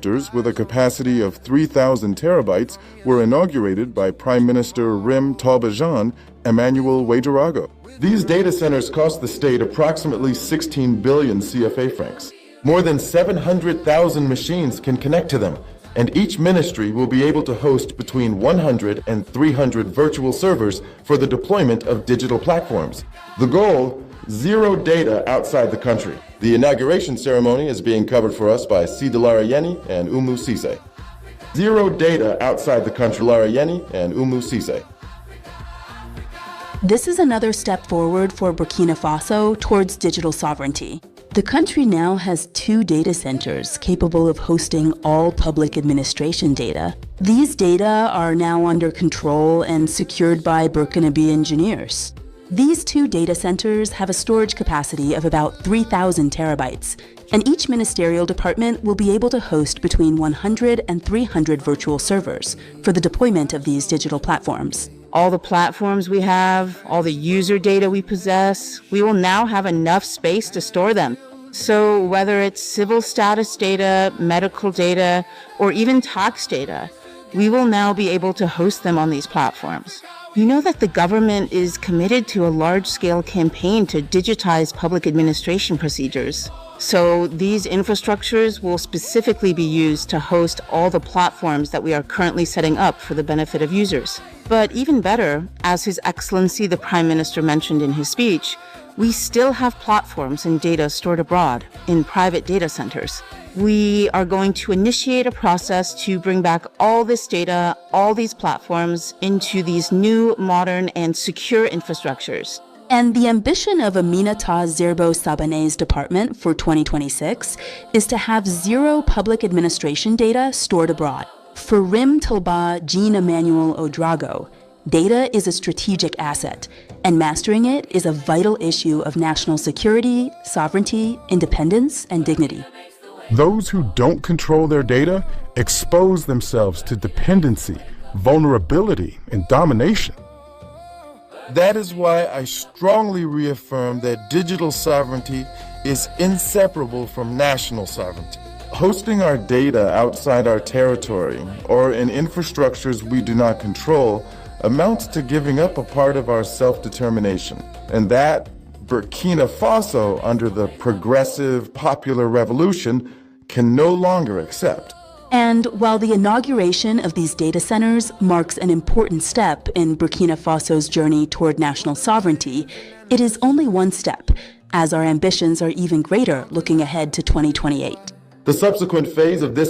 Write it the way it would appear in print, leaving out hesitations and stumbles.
centers with a capacity of 3,000 terabytes were inaugurated by Prime Minister Rim Talbajan Emmanuel Ouedraogo. These data centers cost the state approximately 16 billion CFA francs. More than 700,000 machines can connect to them, and each ministry will be able to host between 100 and 300 virtual servers for the deployment of digital platforms. The goal: zero data outside the country. The inauguration ceremony is being covered for us by Sidalara Yeni and Umu Sise. Zero data outside the country. Lara Yeni and Umu Sise. This is another step forward for Burkina Faso towards digital sovereignty. The country now has 2 data centers capable of hosting all public administration data. These data are now under control and secured by Burkinabe engineers. These 2 data centers have a storage capacity of about 3,000 terabytes, and each ministerial department will be able to host between 100 and 300 virtual servers for the deployment of these digital platforms. All the platforms we have, all the user data we possess, we will now have enough space to store them. So whether it's civil status data, medical data, or even tax data, we will now be able to host them on these platforms. You know that the government is committed to a large-scale campaign to digitize public administration procedures. So these infrastructures will specifically be used to host all the platforms that we are currently setting up for the benefit of users. But even better, as His Excellency the Prime Minister mentioned in his speech, we still have platforms and data stored abroad in private data centers. We are going to initiate a process to bring back all this data, all these platforms into these new, modern, and secure infrastructures. And the ambition of Aminata Zerbo Sabane's department for 2026 is to have zero public administration data stored abroad. For Rim Talba Jean Emmanuel Ouedraogo, data is a strategic asset, and mastering it is a vital issue of national security, sovereignty, independence, and dignity. Those who don't control their data expose themselves to dependency, vulnerability, and domination. That is why I strongly reaffirm that digital sovereignty is inseparable from national sovereignty. Hosting our data outside our territory or in infrastructures we do not control amounts to giving up a part of our self-determination. And that Burkina Faso, under the progressive popular revolution, can no longer accept. And while the inauguration of these data centers marks an important step in Burkina Faso's journey toward national sovereignty, it is only one step, as our ambitions are even greater looking ahead to 2028. The subsequent phase of this